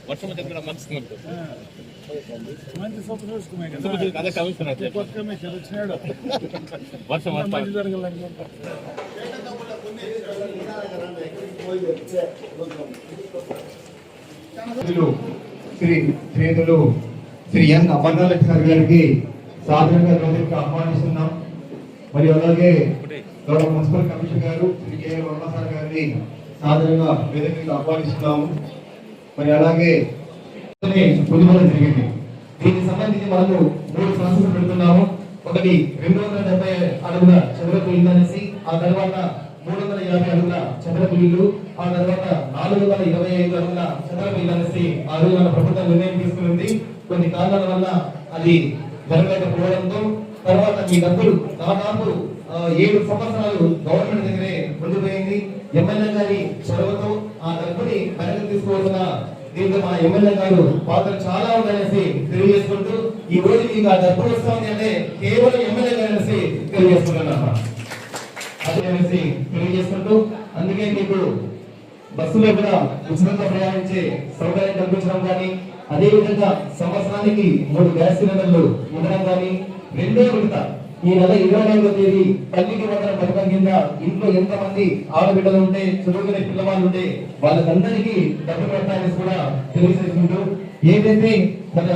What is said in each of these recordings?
వర్షం వచ్చేది మంచి మంచి సూపర్ చూసుకున్నాయి అదే కమిషన్ కొత్త కమిషన్ వచ్చినాడు వర్షం మంచి జరగాలనుకుంటా శ్రీ ఎన్ అమర్నాథ్ సార్ గారికి సాధారణంగా రోజుకి ఆహ్వానిస్తున్నాం. మరియు అలాగే గౌరవ మున్సిపల్ కమిషనర్ గారు శ్రీ కె వర్మ సార్ గారిని సాధారణంగా వేదికగా ఆహ్వానిస్తున్నాము. మరి అలాగే పొందుకోవడం జరిగింది. దీనికి సంబంధించి మనము 3 సమస్యలు పెడుతున్నాము. ఒకటి 270 అడుగుల చదరపు ఇల్లు అనేసి, ఆ తర్వాత 350 అడుగుల చదరపు ఇల్లు, ఆ తర్వాత 425 అడుగుల చదరపు ఇల్లు అనేసి ఆ రోజు మన ప్రభుత్వం నిర్ణయం తీసుకుని కొన్ని కారణాల వల్ల అది జరగలేకపోవడంతో తర్వాత ఈ డబ్బులు దాదాపు 7 సంవత్సరాలు గవర్నమెంట్ దగ్గరే ఉండిపోయింది. ఎమ్మెల్యే గారి చొరవతో ఆ డబ్బుని వెనక్కి తీసుకోవాల్సిన దీంట్లో మన ఎమ్మెల్యే గారు పాత్ర చాలా ఉందనేసి తెలియజేసుకుంటూ ఈ రోజు మీకు ఆ డబ్బు వస్తుంది అంటే కేవలం ఎమ్మెల్యే గారు అనేసి తెలియజేసుకుంటున్నాను అదేసి తెలియజేసుకుంటూ అందుకే మీకు బస్సులో కూడా ఉచితంగా ప్రయాణించే సౌకర్యం కల్పించడం కానీ, అదే విధంగా సంవత్సరానికి 3 గ్యాస్ సిలిండర్లు ఉండడం కానీ, 2వ విడత ఈ నెల 24వ తేదీ తల్లికి వందనం పథకం కింద ఇంట్లో ఎంతమంది ఆడబిడ్డలు ఉంటే, చదువుకునే పిల్లవాళ్ళు ఉంటే వాళ్ళకందరికీ డబ్బు పెట్టాలని కూడా తెలియజేసుకుంటూ ఏదైతే మన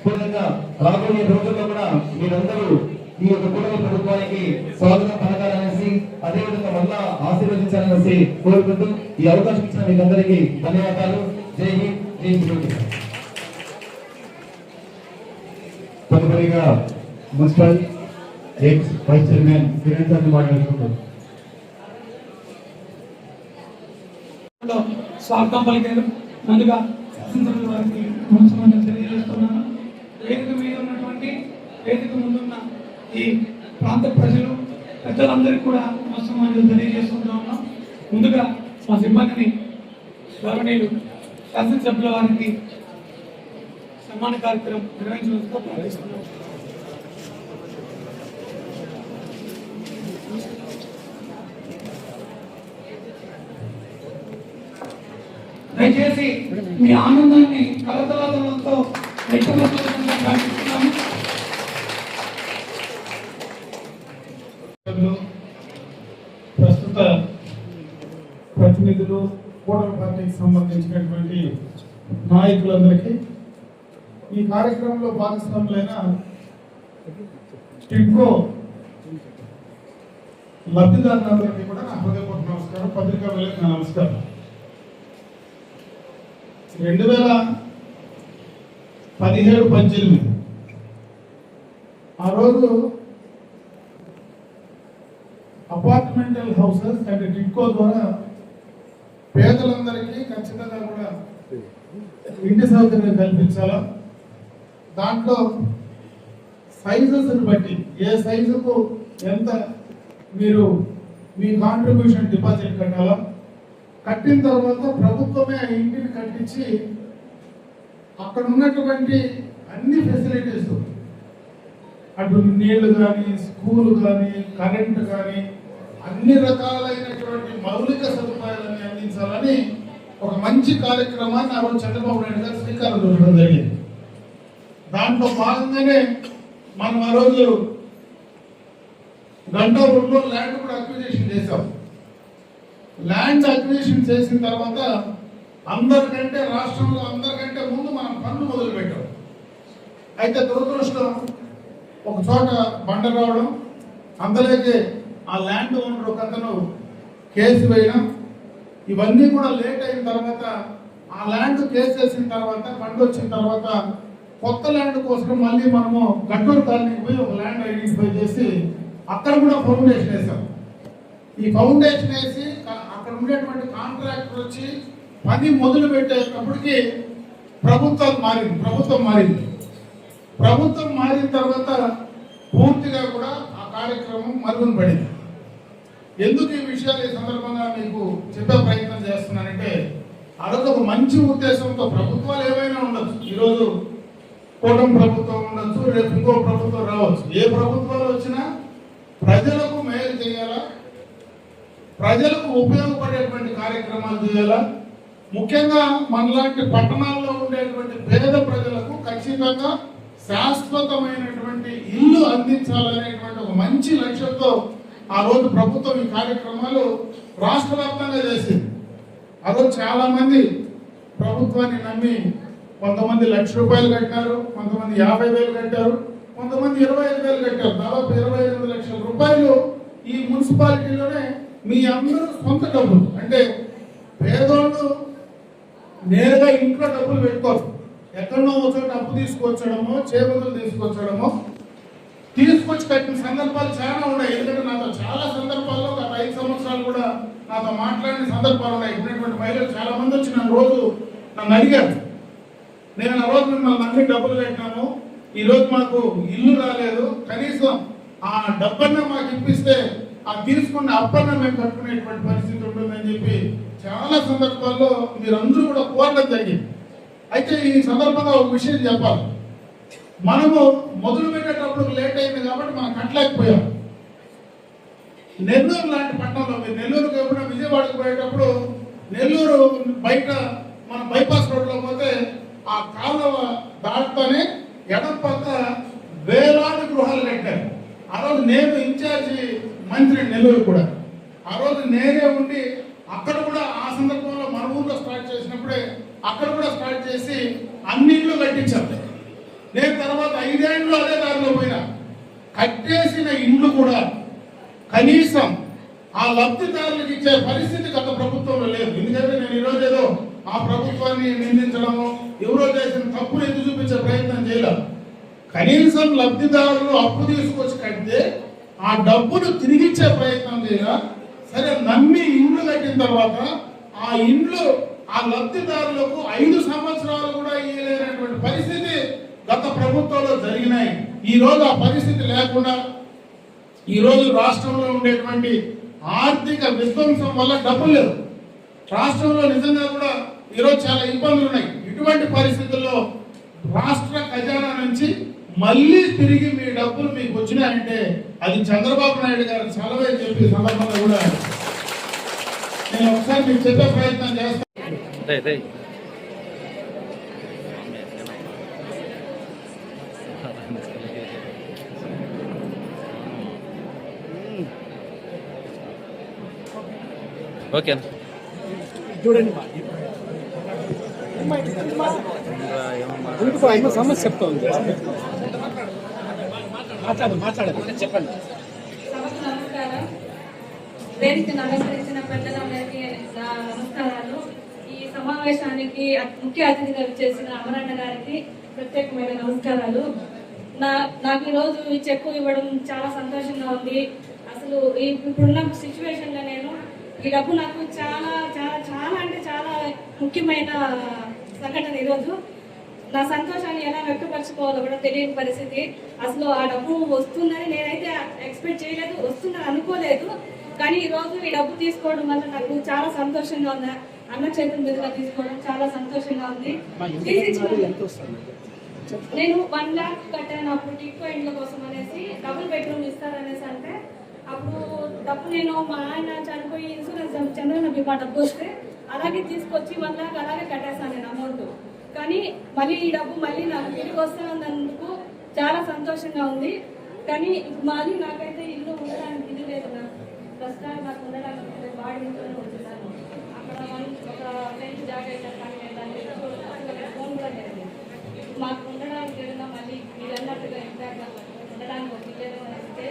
పూర్ణంగా రాబోయే రోజుల్లో కూడా మీరందరూ ఈ యొక్క కుటుంబ ప్రభుత్వానికి స్వాగతం పలకాలనేసి, అదేవిధంగా మళ్ళా ఆశీర్వదించాలనేసి కోరుకుంటూ ఈ అవకాశం ఇచ్చిన మీకందరికీ ధన్యవాదాలు. జై హింద్, జై హింద్. తదుపరిగా municipal ex vice chairman Veerendra మాట్లాడుతున్నారు. స్వాగతం పలికారు. ముందుగా శాసనసభ్యుల వారికి నమస్కారం తెలియజేస్తున్నాను. వేదిక మీద ఉన్నటువంటి, వేదిక ముందున్న ఈ ప్రాంత ప్రజలు పెద్దలందరికీ కూడా నమస్కారం తెలియజేసుకుంటూ ఉన్నాం. ముందుగా మా సిబ్బందిని గౌరవనీయులు శాసనసభ్యుల వారికి సన్మాన కార్యక్రమం నిర్వహించడంతో ప్రార్థిస్తున్నాం. దయచేసి మీ ఆనందాన్ని కలతలాతో ప్రార్థిస్తున్నాము. ప్రస్తుత ప్రతినిధులు, కూటమి పార్టీకి సంబంధించినటువంటి నాయకులందరికీ, ఈ కార్యక్రమంలో భాగస్వాములైన టిడ్కో లబ్ధిదారులందరికీ కూడా నా హృదయపూర్వక నమస్కారం, పత్రికా విలేకరులకు నా నమస్కారం. 2017-18 ఆ రోజు అపార్ట్మెంటల్ హౌసెస్ అండ్ టిడ్కో ద్వారా పేదలందరికీ ఖచ్చితంగా కూడా ఇంటి సౌకర్యం కల్పించాలా. దాంట్లో సైజెస్ బట్టి ఏ సైజుకు ఎంత మీరు మీ కాంట్రిబ్యూషన్ డిపాజిట్ కట్టాలా, కట్టిన తర్వాత ప్రభుత్వమే ఆ ఇంటిని కట్టించి అక్కడ ఉన్నటువంటి అన్ని ఫెసిలిటీస్, అటు నీళ్లు కానీ, స్కూల్ కానీ, కరెంటు కానీ, అన్ని రకాలైనటువంటి మౌలిక సదుపాయాలని అందించాలని ఒక మంచి కార్యక్రమాన్ని ఆ రోజు చంద్రబాబు నాయుడు గారు శ్రీకారం చుట్టడం జరిగింది. దాంట్లో భాగంగానే మనం ఆ రోజు గంటాపూర్లో ల్యాండ్ కూడా అక్విజిషన్ చేశాం. ల్యాండ్ అక్విజిషన్ చేసిన తర్వాత అందరికంటే, రాష్ట్రంలో అందరికంటే ముందు మనం పనులు మొదలు పెట్టాం. అయితే దురదృష్టం, ఒక చోట బండ రావడం, అందులోకి ఆ ల్యాండ్ ఓనర్ ఒక అతను కేసు వేయడం, ఇవన్నీ కూడా లేట్ అయిన తర్వాత ఆ ల్యాండ్ కేసు వేసిన తర్వాత, బండ వచ్చిన తర్వాత కొత్త ల్యాండ్ కోసం మళ్ళీ మనము గట్టూరు కాలనీకి పోయి ఒక ల్యాండ్ ఐడెంటిఫై చేసి అక్కడ కూడా ఫౌండేషన్ వేసాం. ఈ ఫౌండేషన్ వేసి అక్కడ ఉండేటువంటి కాంట్రాక్టర్ వచ్చి పని మొదలు పెట్టేటప్పటికి ప్రభుత్వం మారిన తర్వాత పూర్తిగా కూడా ఆ కార్యక్రమం మరుగున పడింది. ఎందుకు ఈ విషయాలు ఈ సందర్భంగా మీకు చెప్పే ప్రయత్నం చేస్తున్నానంటే, ఆ రోజు ఒక మంచి ఉద్దేశంతో, ప్రభుత్వాలు ఏమైనా ఉండొచ్చు, ఈరోజు కూటమి ప్రభుత్వం ఉండొచ్చు, రేపు ఇంకో ప్రభుత్వం రావచ్చు, ఏ ప్రభుత్వాలు వచ్చినా ప్రజలకు మేలు చేయాలా, ప్రజలకు ఉపయోగపడేటువంటి కార్యక్రమాలు చేయాలా. ముఖ్యంగా మనలాంటి పట్టణాల్లో ఉండేటువంటి పేద ప్రజలకు ఖచ్చితంగా శాశ్వతమైనటువంటి ఇల్లు అందించాలనేటువంటి ఒక మంచి లక్ష్యంతో ఆ రోజు ప్రభుత్వం ఈ కార్యక్రమాలు రాష్ట్ర వ్యాప్తంగా చేసింది. ఆ రోజు చాలా మంది ప్రభుత్వాన్ని నమ్మి కొంతమంది ₹1,00,000 కట్టారు, కొంతమంది 50,000 కట్టారు, కొంతమంది 25,000 కట్టారు. దాదాపు 25 లక్షల రూపాయలు ఈ మున్సిపాలిటీలోనే మీ అందరూ సొంత డబ్బులు. అంటే పేదోళ్ళు నేరుగా ఇంట్లో డబ్బులు పెట్టుకోరు, ఎక్కడో ఒక చోట అప్పు తీసుకొచ్చడమో చేపలు తీసుకొచ్చడమో తీసుకొచ్చి కట్టిన సందర్భాలు చాలా ఉన్నాయి. ఎందుకంటే నాతో చాలా సందర్భాల్లో గత 5 సంవత్సరాలు కూడా నాతో మాట్లాడిన సందర్భాలు ఉన్నాయి. ఇప్పుడేటువంటి మహిళలు చాలా మంది వచ్చి నన్ను అడిగారు, నేను ఆ రోజు మిమ్మల్ని అన్ని డబ్బులు కట్టినాము, ఈ రోజు మాకు ఇల్లు రాలేదు, కనీసం ఆ డబ్బన్నా మాకు ఇప్పిస్తే ఆ తీసుకున్న అప్పన్నా మేము కట్టుకునేటువంటి పరిస్థితి ఉంటుందని చెప్పి చాలా సందర్భాల్లో మీరందరూ కూడా కోరడం జరిగింది. అయితే ఈ సందర్భంగా ఒక విషయం చెప్పాలి. మనము మొదలు పెట్టేటప్పుడు లేట్ అయింది కాబట్టి మనం కట్టలేకపోయాం. నెల్లూరు లాంటి పట్టణంలో, మీరు నెల్లూరుకి ఎప్పుడైనా విజయవాడకు పోయేటప్పుడు నెల్లూరు బయట మన బైపాస్ రోడ్లో పోతే ఆ కాలువ దాటుతోనే ఎడం పక్క వేలాది గృహాలు కట్టారు. ఆ రోజు నేను ఇన్ఛార్జి మంత్రి నెల్లూరు కూడా, ఆ రోజు నేనే ఉండి అక్కడ కూడా ఆ సందర్భంలో మన ఊళ్ళో స్టార్ట్ చేసినప్పుడే అక్కడ కూడా స్టార్ట్ చేసి అన్ని ఇళ్ళు కట్టించాను. నేను తర్వాత 5 ఏళ్ళు అదే దారిలో పోయినా కట్టేసిన ఇండ్లు కూడా కనీసం ఆ లబ్ధిదారులకు ఇచ్చే పరిస్థితి గత ప్రభుత్వంలో లేదు. ఎందుకంటే నేను ఈరోజు ఏదో ఆ ప్రభుత్వాన్ని నిందించడము, ఎవరో చేసిన తప్పును ఎత్తి చూపించే ప్రయత్నం చేయలేదు. కనీసం లబ్ధిదారులు అప్పు తీసుకొచ్చి కడితే ఆ డబ్బును తిరిగిచ్చే ప్రయత్నం చేయాల. సరే, నమ్మి ఇండ్లు కట్టిన తర్వాత ఆ ఇండ్లు ఆ లబ్ధిదారులకు 5 సంవత్సరాలు కూడా ఇవ్వలేనటువంటి పరిస్థితి గత ప్రభుత్వంలో జరిగినాయి. ఈ రోజు ఆ పరిస్థితి లేకుండా ఈ రోజు రాష్ట్రంలో ఉండేటువంటి ఆర్థిక విధ్వంసం వల్ల డబ్బులు లేవు. రాష్ట్రంలో నిజంగా కూడా ఈరోజు చాలా ఇబ్బందులు ఉన్నాయి. ఇటువంటి పరిస్థితుల్లో రాష్ట్ర ఖజానా నుంచి మళ్ళీ తిరిగి మీ డబ్బులు మీకు వచ్చినాయంటే అది చంద్రబాబు నాయుడు గారు చలవే చెప్పి సందర్భంగా కూడా నేను ఒకసారి మీకు చెప్పే ప్రయత్నం చేస్తాను. ఓకే చూడండి, సమస్య చెప్తా ఉంది. మాట్లాడాలి, చెప్పండి. నమస్కారం. వేదిక నమస్కరించిన పెద్దలందరికీ నా నమస్కారాలు. ఈ సమావేశానికి ముఖ్య అతిథిగా చేసిన అమరన్న గారికి ప్రత్యేకమైన నమస్కారాలు. నాకు ఈరోజు ఈ చెక్కు ఇవ్వడం చాలా సంతోషంగా ఉంది. అసలు ఇప్పుడున్న సిచ్యువేషన్ లో నేను ఈ డబ్బు నాకు చాలా చాలా చాలా అంటే చాలా ముఖ్యమైన సంఘటన. ఈరోజు నా సంతోషాన్ని ఎలా వ్యక్తపరచుకోవాలో కూడా తెలియని పరిస్థితి. అసలు ఆ డబ్బు వస్తుందని నేనైతే ఎక్స్పెక్ట్ చేయలేదు, వస్తుందని అనుకోలేదు. కానీ ఈరోజు ఈ డబ్బు తీసుకోవడం వల్ల నాకు చాలా సంతోషంగా ఉంది. అన్న చేతుల మీదుగా తీసుకోవడం చాలా సంతోషంగా ఉంది. నేను 1 lakh కట్టాను అప్పుడు టిక్కో ఇండ్ల కోసం అనేసి, డబుల్ బెడ్రూమ్ ఇస్తారనేసి. అంటే అప్పుడు డబ్బు నేను మా ఆయన చనిపోయి ఇన్సూరెన్స్ చంద్రన్న బీమా డబ్బు వస్తే అలాగే తీసుకొచ్చి 1 lakh అలాగే కట్టేస్తాను నేను అమౌంట్. కానీ మళ్ళీ ఈ డబ్బు మళ్ళీ నాకు తిరిగి వస్తున్నందుకు చాలా సంతోషంగా ఉంది. కానీ మళ్ళీ నాకైతే ఇల్లు ఉండడానికి ఇల్లు లేదు. నాకు ప్రస్తుతానికి నాకు ఉండడానికి బాడీ ఇంట్లోనే ఉంటున్నాను. అక్కడ ఒక సెంట్ జాగా అయితే కానీ నేను దాన్ని ఫోన్ కూడా లేదు. మాకు ఉండడానికి ఏదైనా మళ్ళీ మీరు అన్నట్టుగా ఇందాక ఉండడానికి ఒక ఇల్లు వస్తే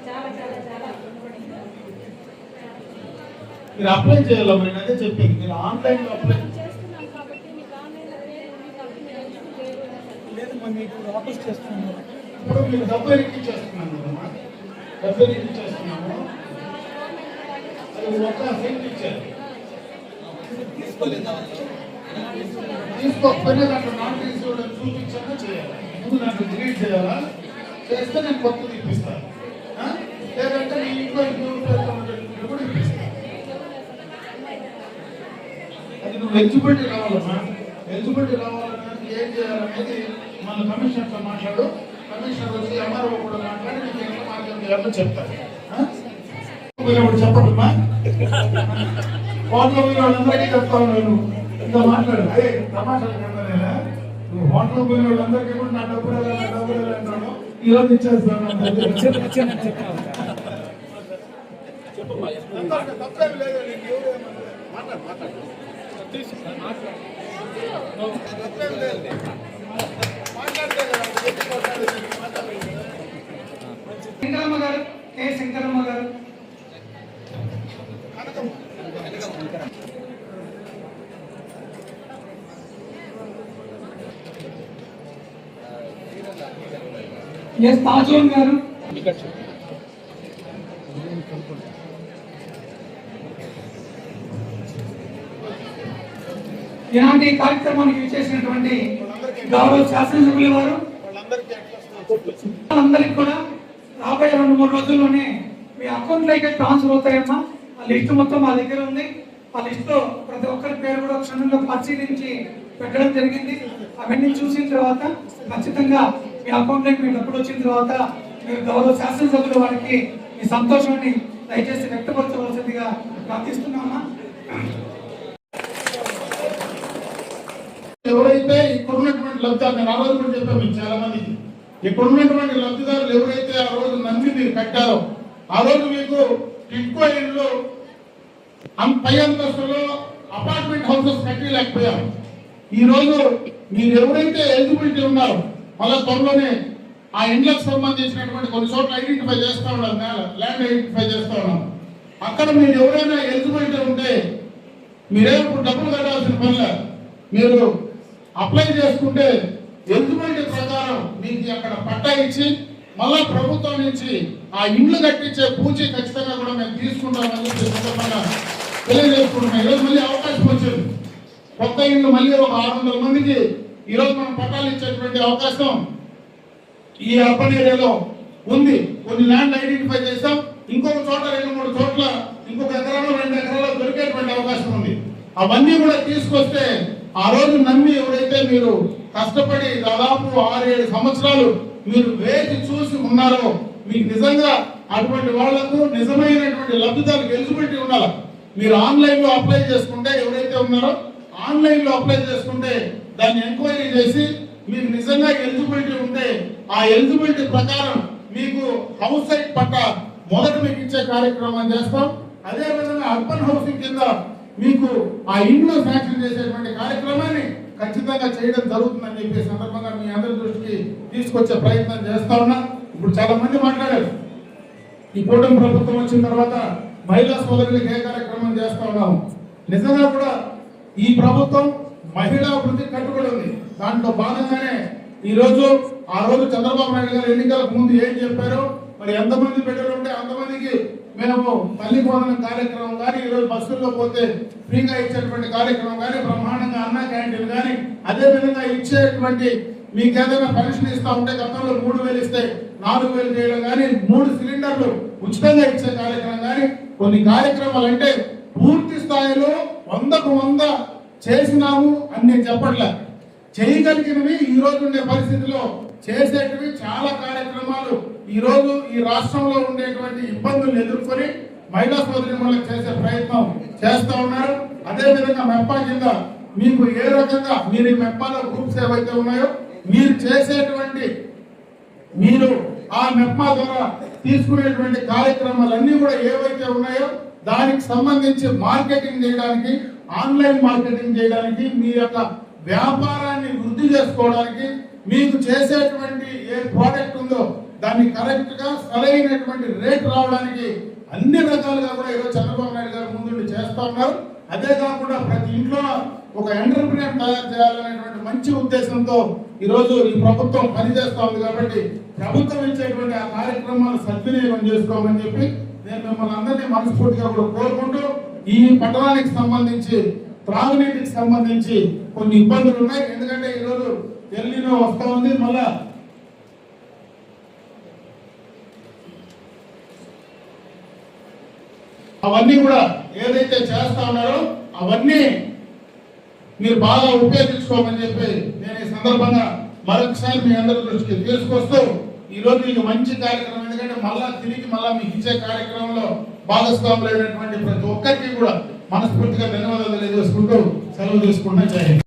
చాలా చాలా చాలా మీరు అప్లై చేయాలి. మరి అదే చెప్పింది, మీరు ఆన్లైన్ లో అప్లై చేస్తున్నాం కాబట్టి మీకు ఆన్లైన్లో లేదు, మీకు వాపస్ చేస్తున్నాను. ఇప్పుడు మీరు డబ్బు ఎక్కిచ్చేస్తున్నాను కదమ్మా, డబ్బు ఎక్కిచ్చేస్తున్నాము. అది ఒక సెంట్ ఇచ్చారు, తీసుకోకపోయినా దాంట్లో నాన్ రిసీవ్డ్ చూపించాక చేయాలి. ముందు దాంట్లో డిలీట్ చేయాలా, చేస్తే నేను కొత్తది ఇప్పిస్తాను. లేదంటే మీ ఇంట్లో కూడా ఇప్పిస్తాను. అది నువ్వు ఎలిజిబిలిటీ రావాలమ్మా. ఎలిజిబిలిటీ రావాలనేది ఏం చేయాలనేది మన కమిషనర్తో మాట్లాడు. కమిషనర్ వచ్చి ఎంఆర్ఓ కూడా మాట్లాడి నీకు ఎంత మార్గం చేయాలో చెప్తారు. చెప్పండి. హోటల్ పోయిన వాళ్ళందరికీ చెప్తాను నేను ఇంకా మాట్లాడు అదే తమాషాలు కడతానేనా నువ్వు హోటల్ పోయిన వాళ్ళందరికీ కూడా నా డబ్బులు అంటాడు ఈరోజు ఇచ్చేస్తాను తప్పేం లేదు శంకరమ్మ గారు కే శంకరమ్మ గారు ఎస్ తాజోన్ గారు ఇలాంటి కార్యక్రమానికి విచ్చేసినటువంటి గౌరవ శాసనసభ్యుల వారు అందరికి కూడా రాబోయే 2-3 రోజుల్లోనే మీ అకౌంట్లోకి ట్రాన్స్ఫర్ అవుతాయమ్మా. ఆ లిస్ట్ మొత్తం మా దగ్గర ఉంది. ఆ లిస్ట్ లో ప్రతి ఒక్కరి పేరు కూడా క్షణంలో పరిశీలించి పెట్టడం జరిగింది. అవన్నీ చూసిన తర్వాత ఖచ్చితంగా మీ అకౌంట్లోకి మీ డబ్బులు వచ్చిన తర్వాత మీరు గౌరవ శాసనసభ్యుల వారికి మీ సంతోషాన్ని దయచేసి వ్యక్తపరచవలసిందిగా ప్రార్థిస్తున్నామా. ఎవరైతే ఇక్కడ ఉన్నటువంటి లబ్ధిదారులు నేను ఆ రోజు కూడా చెప్పాను మీకు చాలా మందికి ఇక్కడ ఉన్నటువంటి లబ్ధిదారులు ఎవరైతే ఆ రోజు నమ్మి మీరు కట్టారో ఆ రోజు మీకు టిట్కో ఇళ్ళు పై అంతస్తులో అపార్ట్మెంట్ హౌసెస్ కట్టలేకపోయారు. ఈ రోజు మీరు ఎవరైతే ఎలిజిబిలిటీ ఉన్నారో మళ్ళా త్వరలోనే ఆ ఇండ్లకు సంబంధించినటువంటి కొన్ని చోట్ల ఐడెంటిఫై చేస్తా ఉన్నారు, ల్యాండ్ ఐడెంటిఫై చేస్తా ఉన్నారు. అక్కడ మీరు ఎవరైనా ఎలిజిబిలిటీ ఉంటే మీరే ఇప్పుడు డబ్బులు కట్టాల్సిన పనిలే, మీరు అప్లై చేసుకుంటే ఎలిజిబిలిటీ ప్రకారం మీకు అక్కడ పట్టా ఇచ్చి మళ్ళా ప్రభుత్వం నుంచి ఆ ఇండ్లు కట్టించే పూచి ఖచ్చితంగా కూడా మేము తీసుకుంటామని చెప్పి సందర్భంగా తెలియజేసుకుంటున్నాం. ఈరోజు మళ్ళీ అవకాశం వచ్చింది, కొత్త ఇండ్లు మళ్ళీ ఒక 600 మందికి ఈరోజు మనం పట్టాలు ఇచ్చేటువంటి అవకాశం ఈ అర్బన్ ఏరియాలో ఉంది. కొన్ని ల్యాండ్ ఐడెంటిఫై చేస్తాం, ఇంకొక చోట 2-3 చోట్ల ఇంకొక ఎకరాలు 2 ఎకరాలు దొరికేటువంటి అవకాశం ఉంది. అవన్నీ కూడా తీసుకొస్తే ఆ రోజు నమ్మి ఎవరైతే మీరు కష్టపడి దాదాపు 6-7 సంవత్సరాలు మీరు వేచి చూసి ఉన్నారో మీకు నిజంగా అటువంటి వాళ్లకు నిజమైనటువంటి లబ్ధిదారులకు ఎలిజిబిలిటీ ఉండాలి. మీరు ఆన్లైన్ లో అప్లై చేసుకుంటే ఎవరైతే ఉన్నారో ఆన్లైన్ లో అప్లై చేసుకుంటే దాన్ని ఎంక్వైరీ చేసి మీకు నిజంగా ఎలిజిబిలిటీ ఉంటే ఆ ఎలిజిబిలిటీ ప్రకారం మీకు హౌస్ సైట్ పట్టా మొదట మీకు ఇచ్చే కార్యక్రమం చేస్తాం. అదే విధంగా అర్బన్ హౌసింగ్ కింద మీకు ఆ ఇంట్లో శాంక్షన్ చేసేటువంటి కార్యక్రమాన్ని ఖచ్చితంగా చేయడం జరుగుతుందని చెప్పే సందర్భంగా మీ అందరి దృష్టికి తీసుకొచ్చే ప్రయత్నం చేస్తా ఉన్నా. ఇప్పుడు చాలా మంది మాట్లాడారు, ఈ కూటమి ప్రభుత్వం వచ్చిన తర్వాత మహిళా సోదరులకు ఏ కార్యక్రమం చేస్తా ఉన్నాము. నిజంగా కూడా ఈ ప్రభుత్వం మహిళా అభివృద్ధికి కట్టుబడి ఉంది. దాంట్లో భాగంగానే ఈ రోజు ఆ రోజు చంద్రబాబు నాయుడు గారు ఎన్నికలకు ముందు ఏం చెప్పారో మరి ఎంతమంది బిడ్డలు ఉంటే అంతమందికి మేము తల్లి వందనం కార్యక్రమం కానీ ఈరోజు బస్సుల్లో పోతే ఫ్రీగా ఇచ్చేటువంటి కార్యక్రమం కానీ బ్రహ్మాండంగా అన్న క్యాంటీన్ కానీ అదే విధంగా ఇచ్చేటువంటి మీకు ఏదైనా పెన్షన్ ఇస్తా ఉంటే గతంలో 3,000 ఇస్తే 4,000 చేయడం కానీ 3 సిలిండర్లు ఉచితంగా ఇచ్చే కార్యక్రమం కానీ కొన్ని కార్యక్రమాలు అంటే పూర్తి స్థాయిలో 100కు 100 చేసినాము అని నేను చెప్పట్లే. చేయగలిగినవి ఈ రోజు ఉండే పరిస్థితిలో చేసేటివి చాలా కార్యక్రమాలు ఈ రోజు ఈ రాష్ట్రంలో ఉండేటువంటి ఇబ్బందులు ఎదుర్కొని మహిళా సోదరిమణులకు చేసే ప్రయత్నం చేస్తా ఉన్నారు. అదే విధంగా మెప్పా కింద మీకు ఏ రకంగా మీరు ఈ మెప్పాలో గ్రూప్స్ ఏవైతే ఉన్నాయో మీరు చేసేటువంటి మీరు ఆ మెప్పా ద్వారా తీసుకునేటువంటి కార్యక్రమాలన్నీ కూడా ఏవైతే ఉన్నాయో దానికి సంబంధించి మార్కెటింగ్ చేయడానికి, ఆన్లైన్ మార్కెటింగ్ చేయడానికి, మీ యొక్క వ్యాపారాన్ని వృద్ధి చేసుకోవడానికి, మీకు చేసేటువంటి ఏ ప్రోడక్ట్ ఉందో దాన్ని కరెక్ట్ గా సరైనటువంటి రేట్ రావడానికి అన్ని రకాలుగా కూడా ఈరోజు చంద్రబాబు నాయుడు గారు ముందుండి చేస్తా ఉన్నారు. అదే కాకుండా ప్రతి ఇంట్లో ఒక ఎంటర్ప్రినర్ తయారు చేయాలనేటువంటి మంచి ఉద్దేశంతో ఈరోజు ఈ ప్రభుత్వం పనిచేస్తా ఉంది. కాబట్టి ప్రభుత్వం ఇచ్చేటువంటి ఆ కార్యక్రమాలు సద్వినియోగం చేసుకోమని చెప్పి నేను మిమ్మల్ని అందరినీ మనస్ఫూర్తిగా కూడా కోరుకుంటూ ఈ పట్టణానికి సంబంధించి త్రాగునీటికి సంబంధించి కొన్ని ఇబ్బందులు ఉన్నాయి. ఎందుకంటే ఈరోజు ఎల్నినో వస్తా ఉంది, మళ్ళా అవన్నీ కూడా ఏదైతే చేస్తా ఉన్నారో అవన్నీ మీరు బాగా ఉపయోగించుకోమని చెప్పి నేను ఈ సందర్భంగా మరొకసారి మీ అందరి దృష్టికి తీసుకొస్తూ ఈ రోజు మీకు మంచి కార్యక్రమం, ఎందుకంటే మళ్ళా తిరిగి మీకు ఇచ్చే కార్యక్రమంలో భాగస్వాములైనటువంటి ప్రతి ఒక్కరికి కూడా మనస్ఫూర్తిగా ధన్యవాదాలు తెలియజేసుకుంటూ సెలవు తీసుకుంటూ జై హింద్.